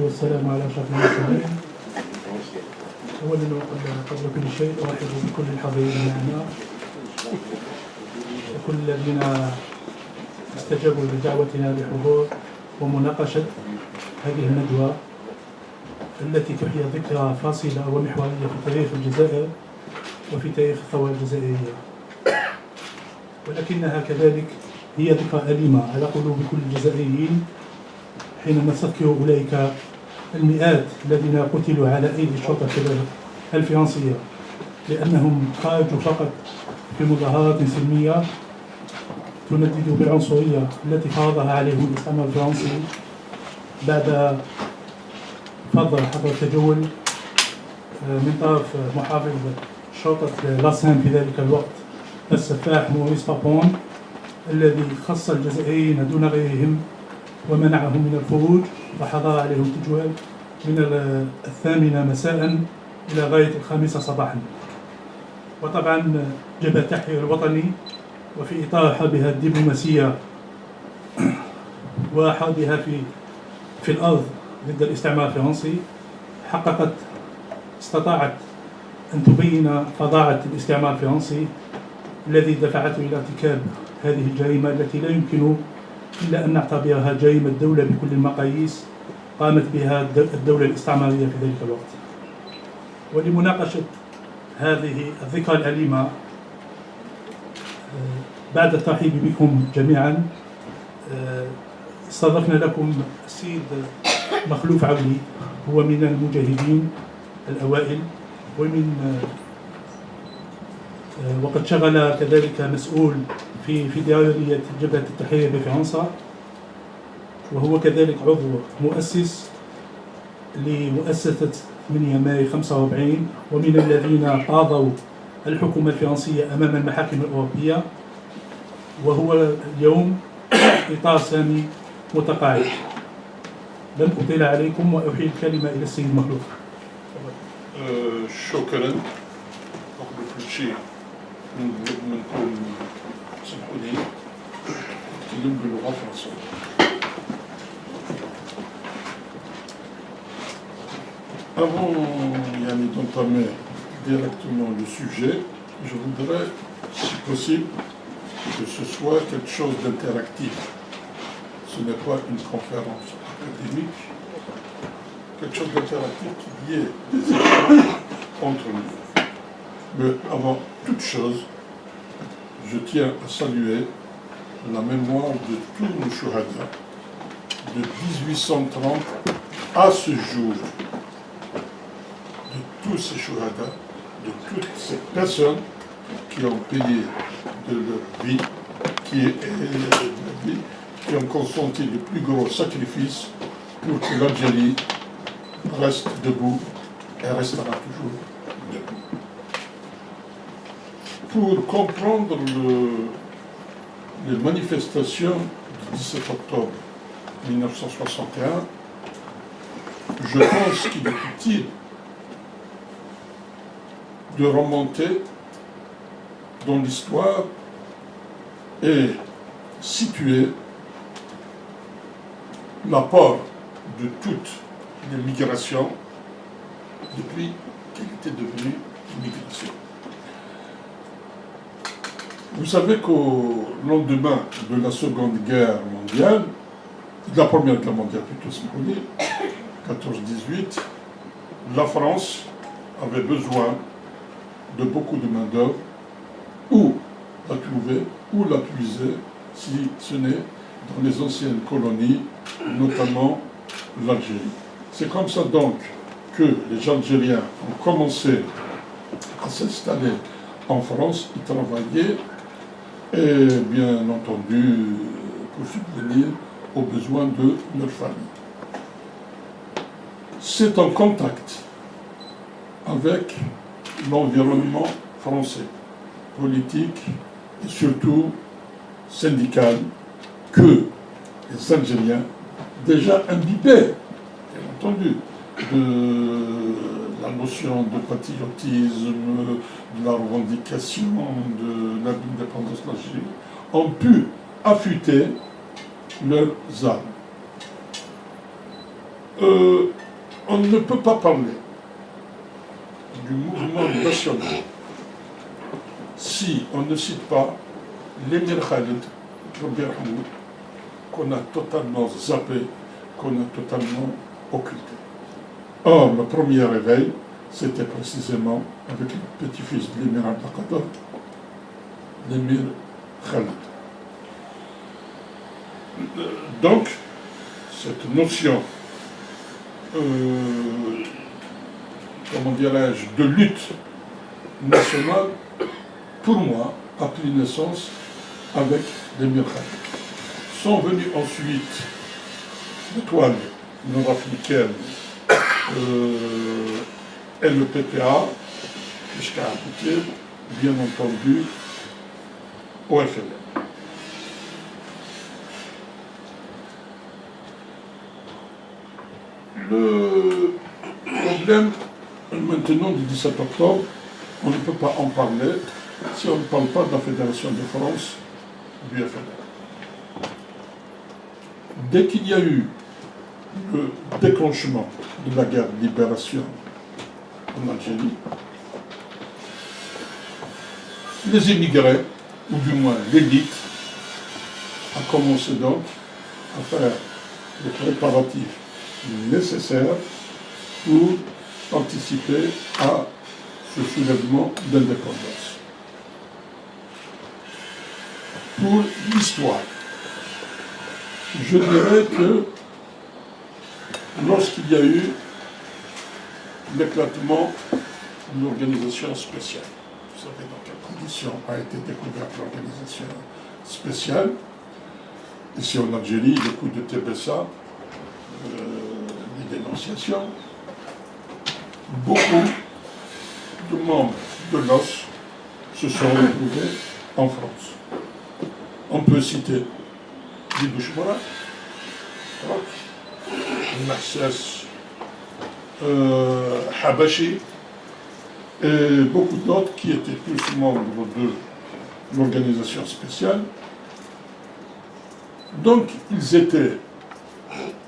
والسلام على أشرف المرسلين. أولا قبل كل شيء أرحب بكل الحاضرين معنا وكل الذين استجابوا لدعوتنا لحضور ومناقشة هذه الندوة التي تحيي ذكرى فاصلة ومحورية في تاريخ الجزائر وفي تاريخ الثورة الجزائرية، ولكنها كذلك هي ذكرى أليمة على قلوب كل الجزائريين حينما نستذكر أولئك المئات الذين قتلوا على أيدي الشرطة الفرنسية لأنهم خرجوا فقط في مظاهرات سلمية تندد بالعنصرية التي فرضها عليهم الاستعمار الفرنسي بعد فضل حظر التجول من طرف محافظ شرطة لاسان في ذلك الوقت السفاح موريس بابون، الذي خص الجزائريين دون غيرهم ومنعهم من الخروج وحظر عليهم التجوال من 8 مساء إلى غاية 5 صباحا. وطبعا جبهة التحرير الوطني وفي إطار حربها الدبلوماسية وحربها في الأرض ضد الاستعمار الفرنسي استطاعت أن تبين فظاعة الاستعمار الفرنسي الذي دفعته إلى ارتكاب هذه الجريمة التي لا يمكن إلا أن نعتبرها جريمة دولة بكل المقاييس قامت بها الدولة الاستعمارية في ذلك الوقت. ولمناقشة هذه الذكرى الأليمة بعد الترحيب بكم جميعا استضفنا لكم السيد مخلوف عولي، هو من المجاهدين الأوائل وقد شغل كذلك مسؤول في دائرية جبهة التحرير بفرنسا، وهو كذلك عضو مؤسس لمؤسسة 8 ماي 45، ومن الذين قاضوا الحكومة الفرنسية أمام المحاكم الأوروبية، وهو اليوم في إطار سامي متقاعد. لن أطيل عليكم وأحيل الكلمة إلى السيد مخلوف. شكرا. قبل كل شيء نطلب منكم تسمحوا لي نتكلم باللغة الفرنسية. Avant d'entamer directement le sujet, je voudrais, si possible, que ce soit quelque chose d'interactif. Ce n'est pas une conférence académique, quelque chose d'interactif qui y ait des échanges entre nous. Mais avant toute chose, je tiens à saluer la mémoire de tous nos chouhadas de 1830 à ce jour, de tous ces chouhadas, de toutes ces personnes qui ont payé de leur vie, qui ont consenti le plus gros sacrifice pour que l'Algérie reste debout et restera toujours debout. Pour comprendre les manifestations du 17 octobre 1961, je pense qu'il est utile de remonter dans l'histoire et situer l'apport de toutes les migrations depuis qu'elle était devenue immigration. Vous savez qu'au lendemain de la Seconde Guerre mondiale, de la Première Guerre mondiale plutôt, si vous voulez, 14-18, la France avait besoin de beaucoup de main-d'œuvre, où la trouver, où la puiser, si ce n'est dans les anciennes colonies, notamment l'Algérie. C'est comme ça donc que les Algériens ont commencé à s'installer en France, y travailler, et bien entendu pour subvenir aux besoins de leur famille. C'est en contact avec l'environnement français, politique et surtout syndical, que les Algériens, déjà imbibés, bien entendu, de la notion de patriotisme, de la revendication de l'indépendance de l'Algérie, ont pu affûter leurs armes. On ne peut pas parler du mouvement national si on ne cite pas l'émir Khalid, qu'on a totalement zappé, qu'on a totalement occulté. Or, le premier réveil, c'était précisément avec le petit-fils de l'émir Abdelkader, l'émir Khalid. Donc, cette notion, comment dirais-je, de lutte nationale, pour moi, a pris naissance avec l'émir Khalid. Sont venus ensuite l'étoile nord-africaine et le PPA, jusqu'à aboutir, bien entendu, au FLN. Le problème, maintenant, du 17 octobre, on ne peut pas en parler si on ne parle pas de la Fédération de France du FLN. Dès qu'il y a eu le déclenchement de la guerre de libération en Algérie, les immigrés, ou du moins l'élite, a commencé donc à faire les préparatifs nécessaires pour anticiper à ce soulèvement d'indépendance. Pour l'histoire, je dirais que lorsqu'il y a eu l'éclatement de l'organisation spéciale, vous savez dans quelles conditions a été découverte l'organisation spéciale, ici en Algérie, le coup de Tébessa, les dénonciations, beaucoup de membres de l'OS se sont retrouvés en France. On peut citer Dibou Chmoura, Nassas, Habashi, et beaucoup d'autres qui étaient plus membres de l'organisation spéciale. Donc, ils étaient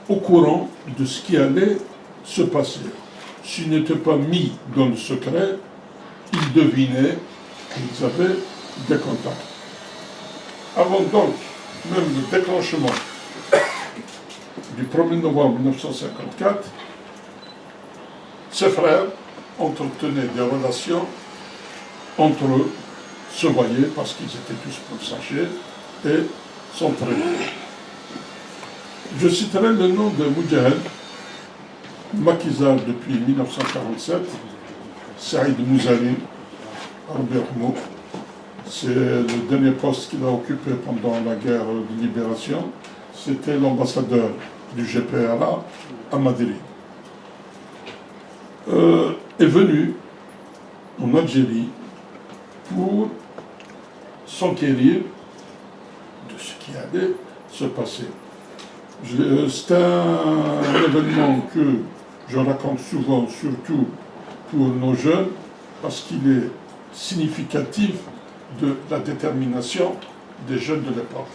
au courant de ce qui allait se passer. S'ils n'étaient pas mis dans le secret, ils devinaient qu'ils avaient des contacts. Avant donc, même le déclenchement du 1er novembre 1954, ses frères entretenaient des relations entre eux, se voyaient parce qu'ils étaient tous sachets et s'entraidaient. Je citerai le nom de Moudjahel, maquisard depuis 1947, Saïd Mouzali, c'est le dernier poste qu'il a occupé pendant la guerre de libération. C'était l'ambassadeur du GPRA à Madrid. Est venu en Algérie pour s'enquérir de ce qui allait se passer. C'est un événement que je raconte souvent, surtout pour nos jeunes, parce qu'il est significatif de la détermination des jeunes de l'époque.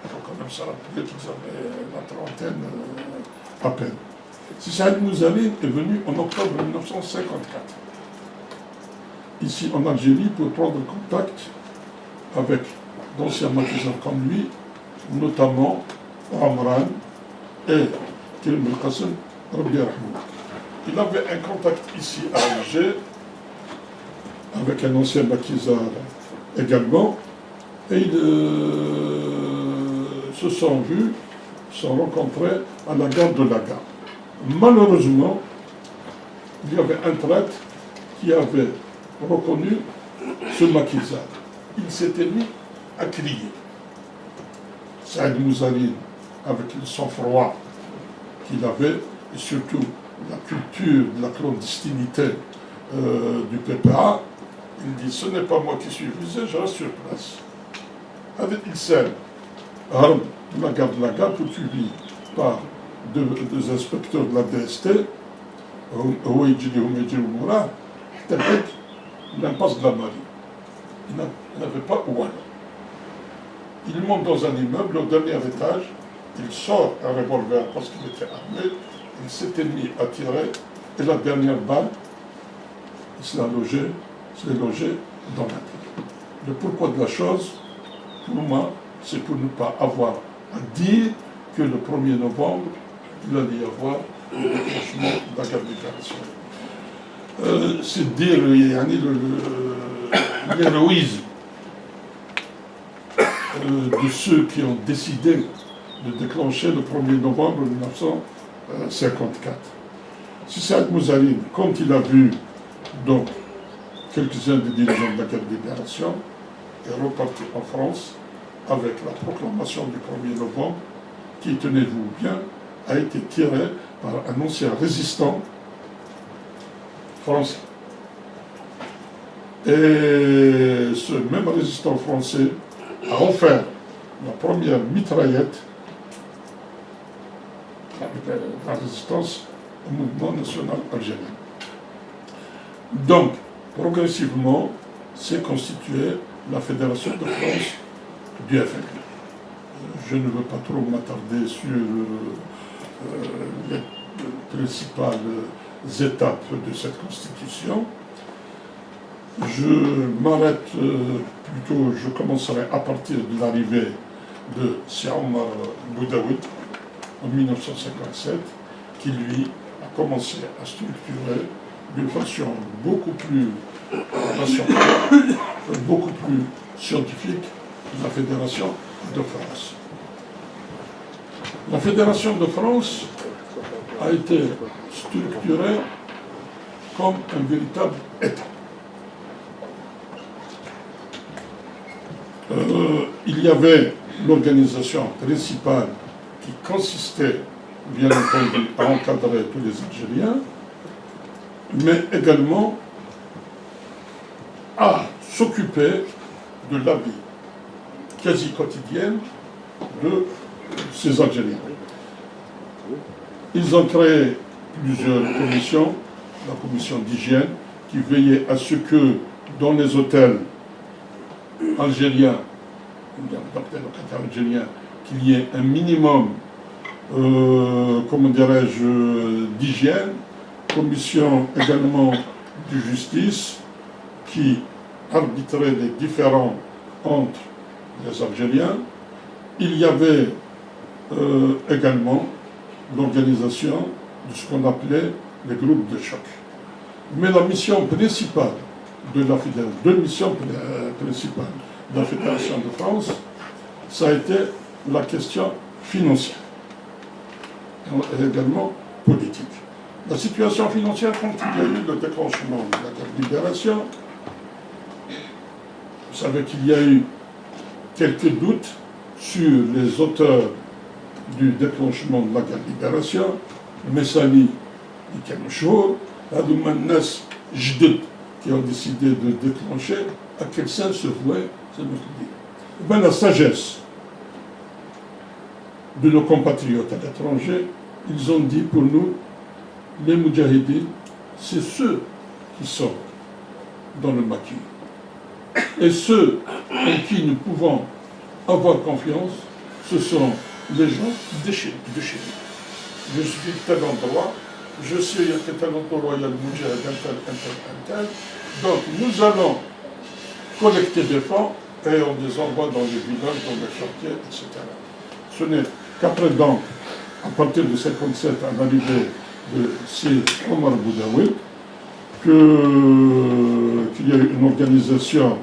Il faut quand même se rappeler qu'ils avaient la trentaine à peine. Si Saïd Mouzali est venu en octobre 1954, ici en Algérie, pour prendre contact avec d'anciens maquisards comme lui, notamment Amran et Kerim El-Qassem Rabbi Rahmoud. Il avait un contact ici à Alger avec un ancien maquisard également, et ils se sont vus, se sont rencontrés à la gare de la Gare. Malheureusement, il y avait un traître qui avait reconnu ce maquisard. Il s'était mis à crier. Saïd Mouzali, avec le sang-froid qu'il avait, et surtout la culture de la clandestinité du PPA, il dit, ce n'est pas moi qui suis visé, je reste sur place. Avec Ixelles, arme de la gare de la Gare, poursuivi par deux inspecteurs de la DST, Ouedjili Ouedjili Moura, l'impasse de la Mali. Il n'avait pas où aller. Il monte dans un immeuble, au dernier étage, il sort un revolver parce qu'il était armé, il s'était mis à tirer, et la dernière balle, il se l'est logé dans la tête. Le pourquoi de la chose, pour moi, c'est pour ne pas avoir à dire que le 1er novembre, il allait y avoir le déclenchement de la guerre d'Opération. C'est dire l'héroïsme de ceux qui ont décidé de déclencher le 1er novembre 1954. Si Saad Mouzaline, quand il a vu donc quelques-uns des dirigeants de la guerre de libération, est reparti en France avec la proclamation du 1er novembre, qui, tenez-vous bien, a été tiré par un ancien résistant français. Et ce même résistant français a offert la première mitraillette avec la résistance au mouvement national algérien. Donc, progressivement, s'est constituée la Fédération de France du FLN. Je ne veux pas trop m'attarder sur les principales étapes de cette constitution. Je m'arrête plutôt, je commencerai à partir de l'arrivée de Sir Omar Boudaoui en 1957, qui lui a commencé à structurer d'une façon beaucoup plus rationnelle, beaucoup plus scientifique, la Fédération de France. La Fédération de France a été structurée comme un véritable État. Il y avait l'organisation principale qui consistait, bien entendu, à encadrer tous les Algériens, mais également à s'occuper de la vie quasi quotidienne de ces Algériens. Ils ont créé plusieurs commissions, la commission d'hygiène, qui veillait à ce que dans les hôtels algériens, d'hôtels locataires algériens, qu'il y ait un minimum, comment dirais-je, d'hygiène, commission également de justice, qui arbitrait les différends entre les Algériens. Il y avait également l'organisation de ce qu'on appelait les groupes de choc. Mais la mission principale de la Fédération, deux missions principales de la Fédération de France, ça a été la question financière et également politique. La situation financière, quand il y a eu le déclenchement de la guerre de libération, vous savez qu'il y a eu quelques doutes sur les auteurs du déclenchement de la guerre de libération, Messali et Kenchour, Adoumannas Jded, qui ont décidé de déclencher, à quel sens se vouait ce meurtrier. La sagesse de nos compatriotes à l'étranger, ils ont dit pour nous, les Moudjahidines, c'est ceux qui sont dans le maquis. Et ceux en qui nous pouvons avoir confiance, ce sont les gens de chez nous. Je suis tel endroit, je sais à tel endroit il y a le Moudjahid, un tel. Donc nous allons collecter des fonds et on les envoie dans les villages, dans les quartiers, etc. Ce n'est qu'après donc, à partir de 1957, à l'arrivée de Sir Omar Boudaoui, qu'il y a eu une organisation,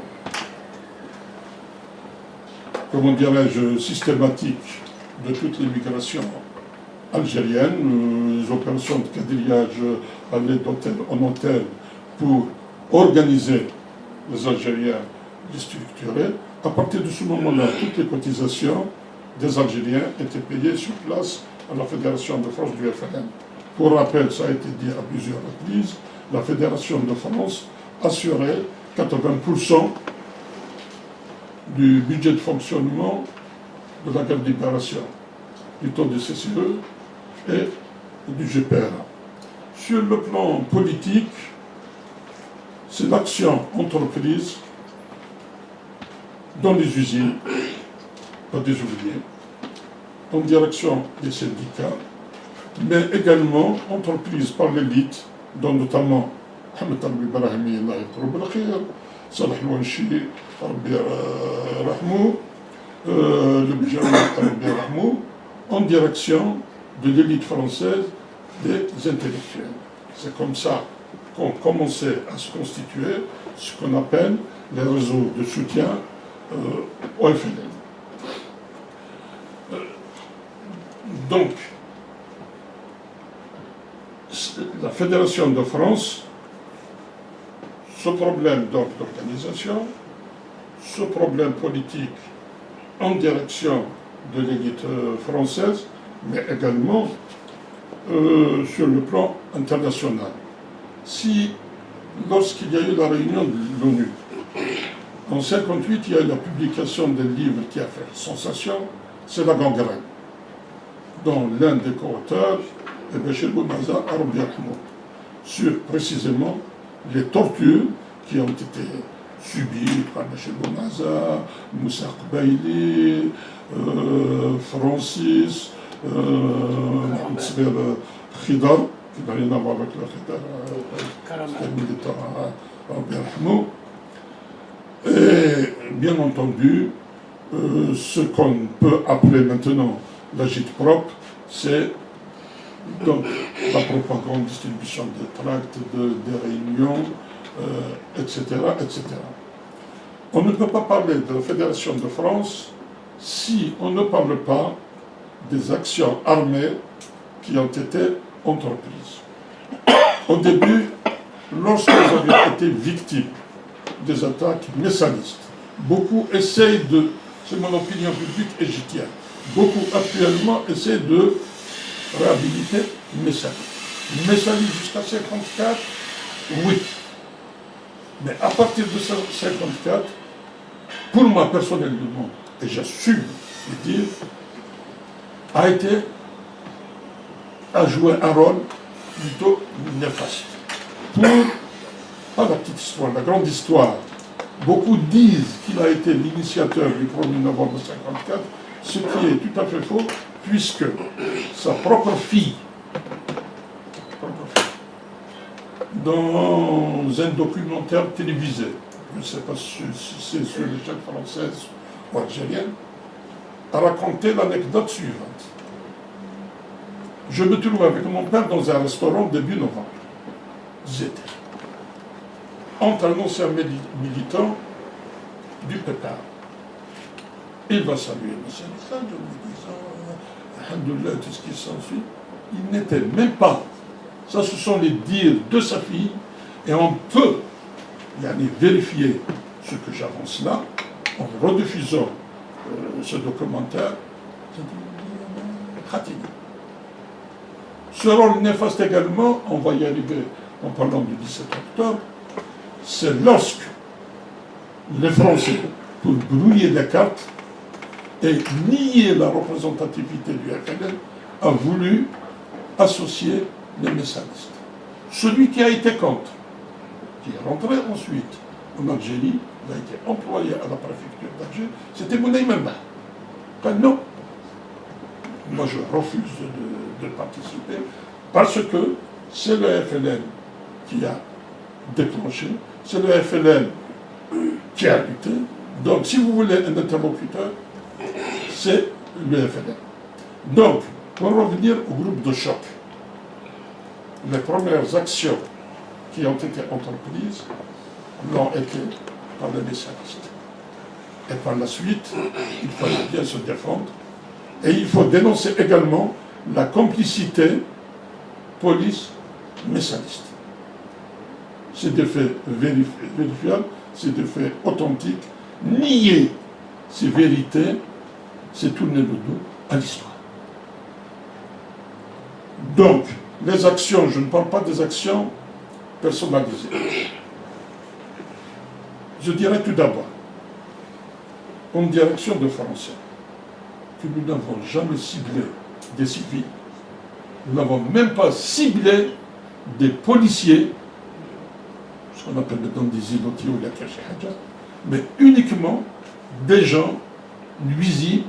comment dirais-je, systématique de toute l'immigration algérienne, les opérations de quadrillage aller d'hôtel en hôtel pour organiser les Algériens, les structurer. À partir de ce moment-là, toutes les cotisations des Algériens étaient payées sur place à la Fédération de France du FLN. Pour rappel, ça a été dit à plusieurs reprises, la Fédération de France assurait 80% du budget de fonctionnement de la guerre de libération, du taux de CCE et du GPRA. Sur le plan politique, c'est l'action entreprise dans les usines, par des ouvriers, en direction des syndicats, mais également entreprise par l'élite, dont notamment Mohamed Al-Ibrahimi, Salah Al-Wanshi, le Bijawi, en direction de l'élite française des intellectuels. C'est comme ça qu'ont commencé à se constituer ce qu'on appelle les réseaux de soutien au FLN. Donc, la Fédération de France, ce problème d'organisation, ce problème politique en direction de l'élite française, mais également sur le plan international. Si, lorsqu'il y a eu la réunion de l'ONU, en 1958, il y a eu la publication d'un livre qui a fait sensation, c'est La gangrène, dont l'un des co-auteurs est Bachir Boumaza, sur précisément les tortures qui ont été subies par Bachir Boumaza, Moussa Kbaili, Francis, Khidar, qui n'a rien à voir avec le Khidar, c'était militant et bien entendu, ce qu'on peut appeler maintenant l'agite-propre, c'est donc la propagande, distribution des tracts, des réunions, etc., etc. On ne peut pas parler de la Fédération de France si on ne parle pas des actions armées qui ont été entreprises. Au début, lorsque vous avez été victime des attaques messalistes, beaucoup essayent de, c'est mon opinion publique et j'y tiens, beaucoup actuellement essaient de réhabiliter Messali. Messali jusqu'à 1954, oui. Mais à partir de 1954, pour moi personnellement, et j'assume de dire, a joué un rôle plutôt néfaste. Pas la petite histoire, la grande histoire. Beaucoup disent qu'il a été l'initiateur du 1er novembre 1954, ce qui est tout à fait faux, puisque sa propre fille, dans un documentaire télévisé, je ne sais pas si c'est sur les chaînes françaises ou algériennes, a raconté l'anecdote suivante. Je me trouve avec mon père dans un restaurant début novembre. J'étais entre un ancien militant du PECAR. Il va saluer M. Message en lui disant Alhamdoulilah, tout ce qui s'ensuit. Il n'était même pas. Ça, ce sont les dires de sa fille, et on peut vérifier ce que j'avance là en rediffusant ce documentaire. Ce rôle néfaste également, on va y arriver en parlant du 17 octobre, c'est lorsque les Français, pour brouiller les cartes et nier la représentativité du FLN, a voulu associer les messalistes. Celui qui a été contre, qui est rentré ensuite en Algérie, il a été employé à la préfecture d'Alger, c'était Moulay Memba. Non, moi je refuse de participer parce que c'est le FLN qui a déclenché, c'est le FLN qui a lutté. Donc si vous voulez un interlocuteur, c'est le FLN. Donc, pour revenir au groupe de choc, les premières actions qui ont été entreprises l'ont été par les messalistes. Et par la suite, il fallait bien se défendre. Et il faut dénoncer également la complicité police-messaliste. C'est des faits vérifiables, c'est des faits authentiques. Nier ces vérités, c'est tourner le dos à l'histoire. Donc, les actions, je ne parle pas des actions personnalisées. Je dirais tout d'abord, en direction de Français, que nous n'avons jamais ciblé des civils, nous n'avons même pas ciblé des policiers, ce qu'on appelle maintenant des îlotiers ou la Haja, mais uniquement des gens nuisibles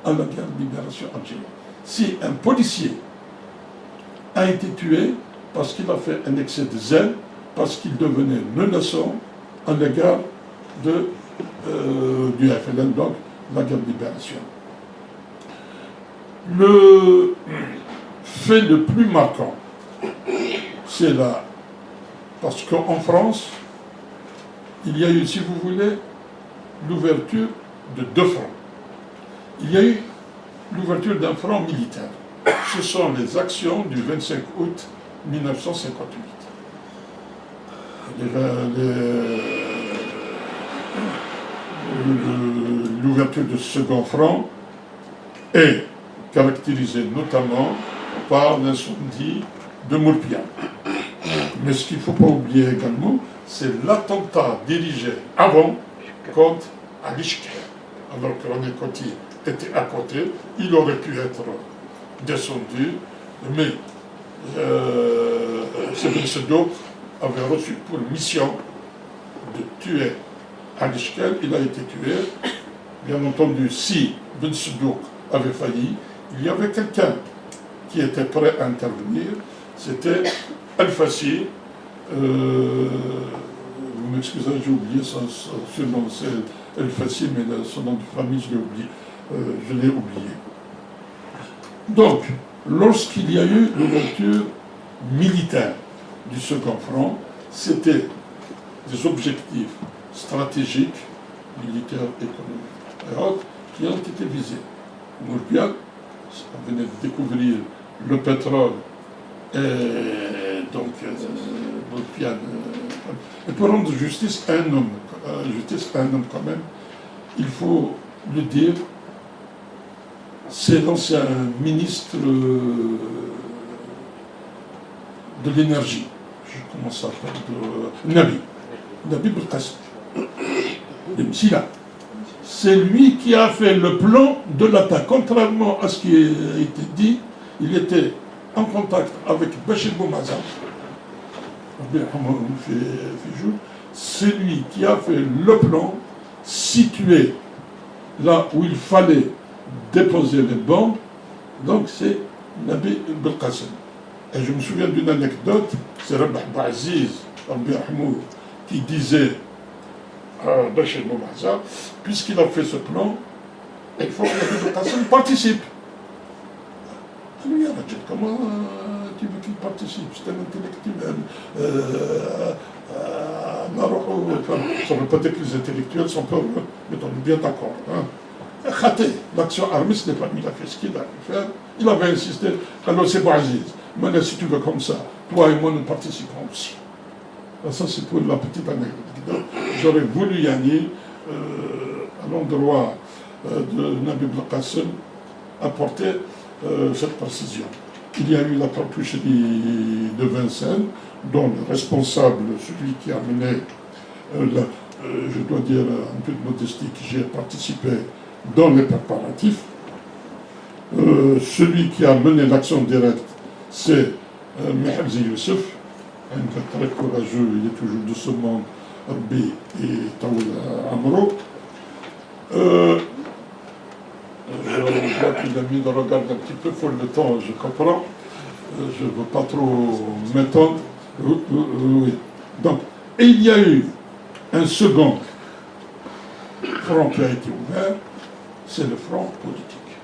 à la guerre de libération algérienne. si un policier a été tué parce qu'il a fait un excès de zèle, parce qu'il devenait menaçant à l'égard du FLN, donc la guerre de libération. Le fait le plus marquant, c'est là, parce qu'en France, il y a eu, si vous voulez, l'ouverture de 2 fronts. Il y a eu l'ouverture d'un front militaire. Ce sont les actions du 25 août 1958. L'ouverture de ce second front est caractérisée notamment par l'incendie de Moulpian. Mais ce qu'il ne faut pas oublier également, c'est l'attentat dirigé avant contre Alishker. Alors que René Coty était à côté, il aurait pu être descendu, mais Sebin Sedouk avait reçu pour mission de tuer Alishker. Il a été tué. Bien entendu, si Ben Sedouk avait failli, il y avait quelqu'un qui était prêt à intervenir, c'était Al-Fassi. Vous m'excusez, j'ai oublié son nom, c'est Al-Fassi, mais son nom de famille, je l'ai oublié. Donc, lorsqu'il y a eu l'ouverture militaire du second front, c'était des objectifs stratégiques, militaires, économiques et autres, qui ont été visés. Moulpian, on venait de découvrir le pétrole, et donc Moulpian. Et pour rendre justice à un homme, quand même, il faut le dire, c'est l'ancien ministre de l'énergie. Je commence à faire Nabi Belkacem. C'est lui qui a fait le plan de l'attaque. Contrairement à ce qui a été dit, il était en contact avec Bachir Boumaza. C'est lui qui a fait le plan situé là où il fallait déposer les bombes. Donc c'est Nabi Belkacem. Et je me souviens d'une anecdote, c'est Rabah Ba'aziz qui disait à Bachir Boumaza, puisqu'il a fait ce plan, il faut que Nabi Belkacem participe. Lui, comment tu veux qu'il participe? C'est un intellectuel. Ça ne veut pas dire que les intellectuels sont pas, mais on est bien d'accord. Khaté, l'action armée, ce n'est pas lui, il a fait ce qu'il a pu faire. Il avait insisté. Alors c'est Bouaziz. Maintenant, si tu veux comme ça, toi et moi, nous participons aussi. Ça, c'est pour la petite anecdote. J'aurais voulu y aller à l'endroit de Nabi Belkacem apporter cette précision. Il y a eu la cartoucherie de Vincennes, dont le responsable, celui qui a mené, je dois dire un peu de modestie, que j'ai participé dans les préparatifs. Celui qui a mené l'action directe, c'est Meherzi Youssef, un gars très courageux, il est toujours de ce monde, Rabbi et Taoul Amro. Je vois qu'il a mis de regarder un petit peu, il faut le temps, je comprends. Je ne veux pas trop m'étendre. Oui. Donc, et il y a eu un second front qui a été ouvert, c'est le front politique,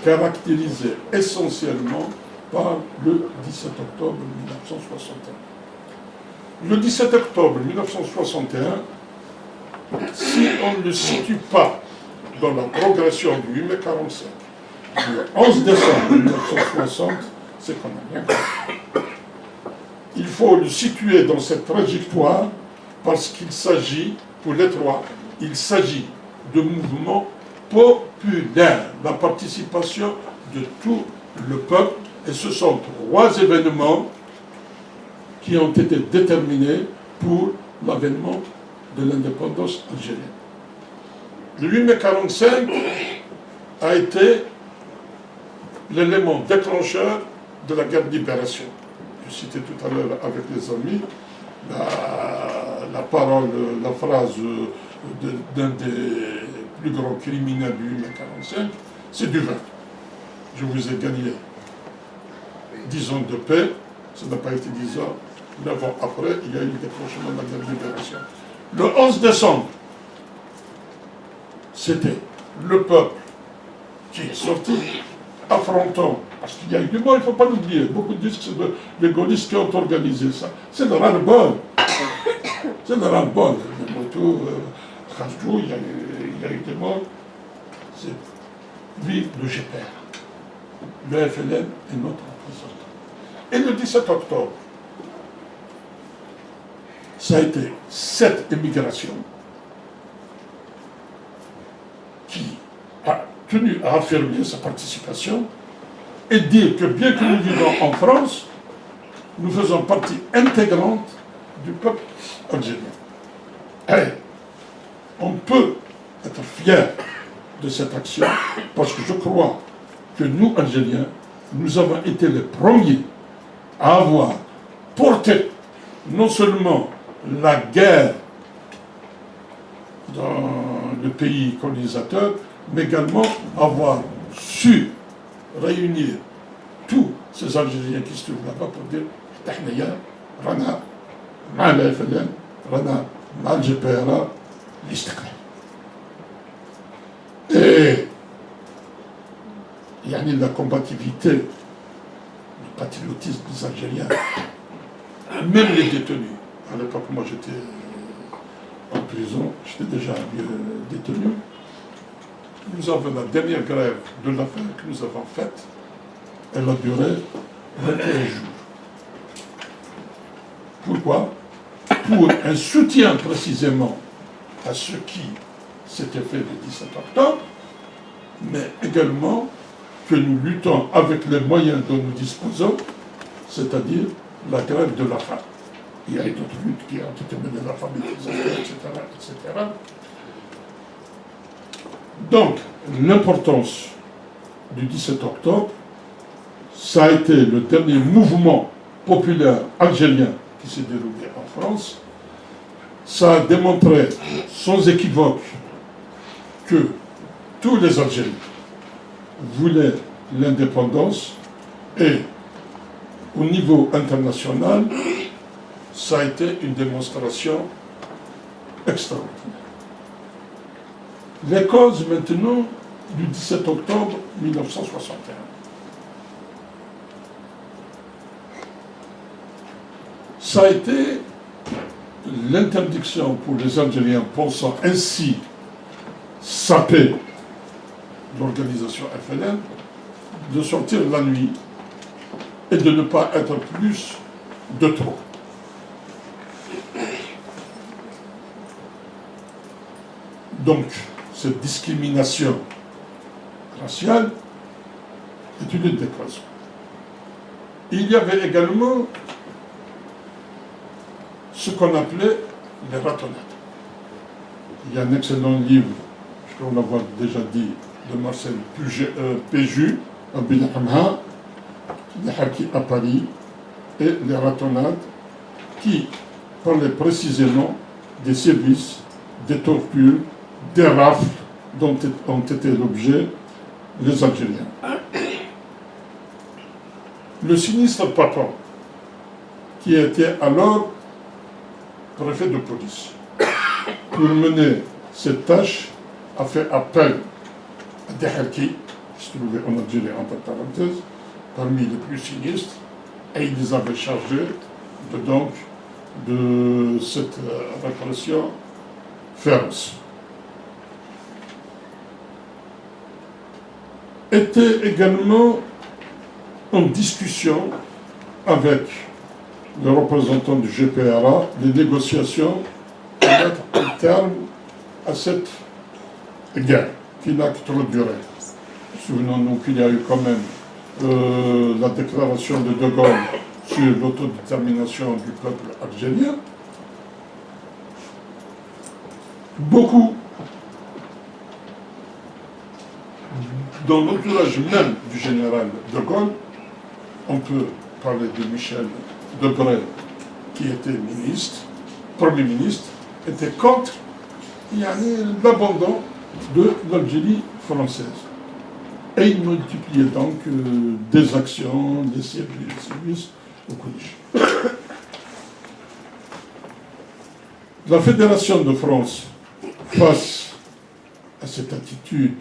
caractérisé essentiellement par le 17 octobre 1961. Le 17 octobre 1961, si on ne le situe pas dans la progression du 8 mai 45, le 11 décembre 1960, c'est quand même bien. Il faut le situer dans cette trajectoire parce qu'il s'agit, pour les trois, il s'agit de mouvements populaires, la participation de tout le peuple, et ce sont 3 événements qui ont été déterminés pour l'avènement de l'indépendance algérienne. Le 8 mai 1945 a été l'élément déclencheur de la guerre de libération. Je citais tout à l'heure avec les amis la parole, la phrase d'un des plus grands criminels du 8 mai 1945, c'est du vin. je vous ai gagné 10 ans de paix, ça n'a pas été 10 ans, 9 ans après, il y a eu le déclenchement de la guerre de libération. Le 11 décembre, c'était le peuple qui est sorti, affrontant, parce qu'il y a eu du mal, il ne faut pas l'oublier, beaucoup disent que c'est les gaullistes qui ont organisé ça. C'est le ras-le-bol. C'est le ras-le-bol. Il y a eu des morts. C'est lui, le GPR. Le FLN est notre représentant. Et le 17 octobre, ça a été cette émigration qui a tenu à affirmer sa participation et dire que bien que nous vivons en France, nous faisons partie intégrante du peuple algérien. Et on peut être fier de cette action parce que je crois que nous, Algériens, nous avons été les premiers à avoir porté non seulement la guerre dans le pays colonisateur, mais également avoir su réunir tous ces Algériens qui se trouvent là-bas pour dire Tahniya, Rana, ma la FLN, Rana, ma GPRA, l'istiqlal. Et il y a la combativité, le patriotisme des Algériens, même les détenus. À l'époque, moi j'étais en prison, j'étais déjà détenu. Nous avons la dernière grève de la faim que nous avons faite. Elle a duré 21 jours. Pourquoi? Pour un soutien précisément à ce qui s'était fait le 17 octobre, mais également que nous luttons avec les moyens dont nous disposons, c'est-à-dire la grève de la faim. Il y a eu d'autres luttes qui ont été menées de la famille, etc., etc. Donc, l'importance du 17 octobre, ça a été le dernier mouvement populaire algérien qui s'est déroulé en France. Ça a démontré sans équivoque que tous les Algériens voulaient l'indépendance et au niveau international, ça a été une démonstration extraordinaire. Les causes maintenant du 17 octobre 1961. Ça a été l'interdiction pour les Algériens pensant ainsi saper l'organisation FLN de sortir la nuit et de ne pas être plus de trop. Donc, cette discrimination raciale est une des causes. Il y avait également ce qu'on appelait les ratonnades. Il y a un excellent livre, je crois l'avoir déjà dit, de Marcel Péju, Abin Hamha, les Haki à Paris, et les ratonnades, qui parlaient précisément des sévices, des tortures, des rafles dont ont été l'objet les Algériens. Le sinistre Papin, qui était alors préfet de police, pour mener cette tâche, a fait appel à des Harkis, qui se trouvaient en Algérie entre parenthèses, parmi les plus sinistres, et il les avait chargés de cette répression féroce. Était également en discussion avec les représentants du GPRA, les négociations pour mettre un terme à cette guerre qui n'a que trop duré. Souvenons-nous qu'il y a eu quand même la déclaration de De Gaulle sur l'autodétermination du peuple algérien. Beaucoup, dans l'entourage même du général De Gaulle, on peut parler de Michel Debré, qui était ministre, Premier ministre, était contre l'abandon de l'Algérie française. Et il multipliait donc des actions, des services au collège. La Fédération de France, face à cette attitude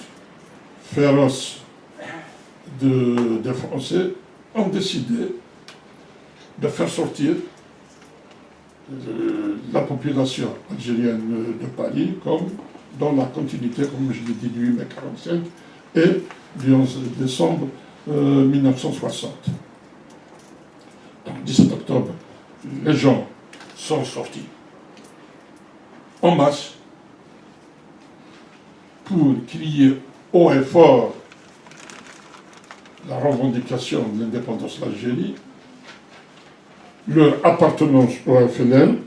féroce des Français, ont décidé de faire sortir la population algérienne de Paris, comme dans la continuité, comme je l'ai dit, du 8 mai 1945 et du 11 décembre 1960. Donc, 17 octobre, les gens sont sortis en masse pour crier haut et fort la revendication de l'indépendance de l'Algérie, leur appartenance au FLN,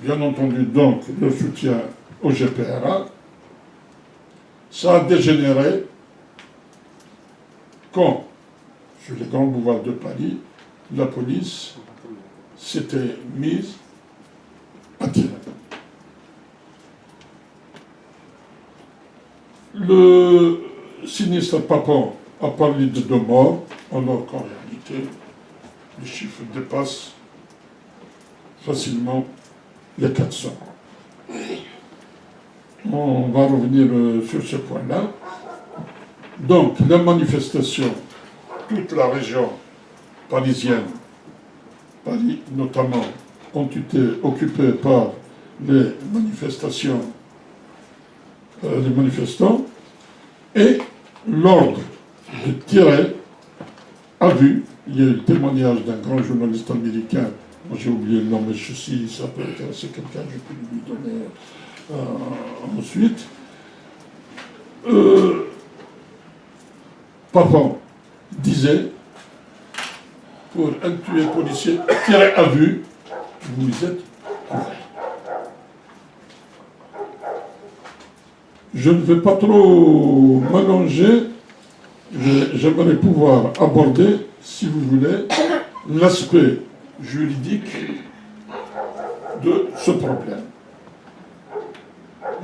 bien entendu donc le soutien au GPRA. Ça a dégénéré quand, sur les grands boulevards de Paris, la police s'était mise à tirer. Le sinistre Papon a parlé de 2 morts, alors qu'en réalité, les chiffres dépassent facilement les 400. On va revenir sur ce point-là. Donc, les manifestations, toute la région parisienne, Paris notamment, ont été occupées par les manifestations, les manifestants, et l'ordre de tirer a vu, il y a eu le témoignage d'un grand journaliste américain, j'ai oublié le nom, mais si ça peut intéresser quelqu'un, je peux lui donner ensuite. Papon disait, pour un tué policier, tiré à vue, vous êtes couvert. Je ne vais pas trop m'allonger, j'aimerais pouvoir aborder, si vous voulez, l'aspect juridique de ce problème.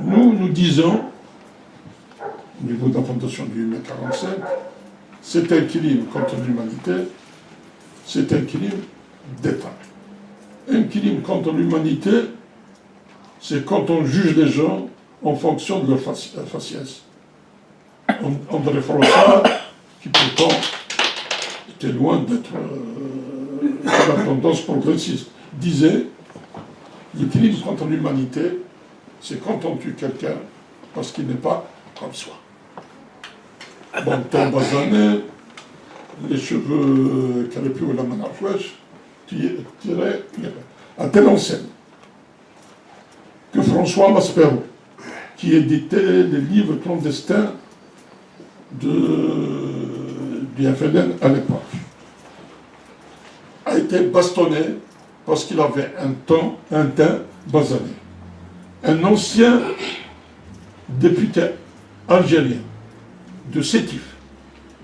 Nous disons, au niveau de la fondation du 8 mai 1945, c'est un crime contre l'humanité, c'est un crime d'État. Un crime contre l'humanité, c'est quand on juge les gens en fonction de leur faciès. André Froissart, qui pourtant était loin d'être la tendance progressiste, disait le crime contre l'humanité, c'est quand on tue quelqu'un parce qu'il n'est pas comme soi. Bon, temps basané, les cheveux crépus ou la main à flèche, tirés à telle enseigne que François Maspero, qui éditait les livres clandestins du FLN à l'époque, a été bastonné parce qu'il avait un teint basané. Un ancien député algérien de Sétif,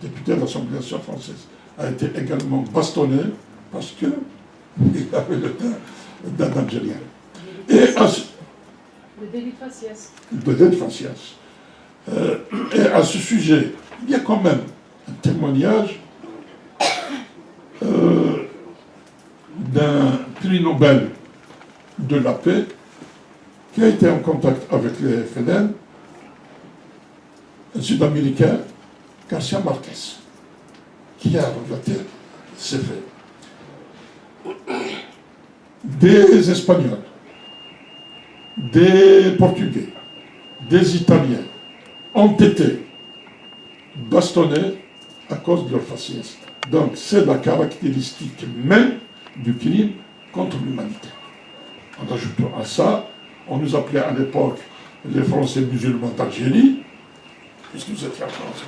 député de l'Assemblée nationale française, a été également bastonné parce qu'il avait le teint d'un Algérien. Et le délit de faciès. Le délit de faciès. Et à ce sujet, il y a quand même un témoignage d'un prix Nobel de la paix qui a été en contact avec les FLN, un Sud-Américain, Garcia Marquez, qui a relaté ces faits. Des Espagnols, des Portugais, des Italiens ont été bastonnés à cause de leur faciès. Donc c'est la caractéristique même du crime contre l'humanité. En ajoutant à ça, on nous appelait à l'époque les Français musulmans d'Algérie, puisque nous étions en France,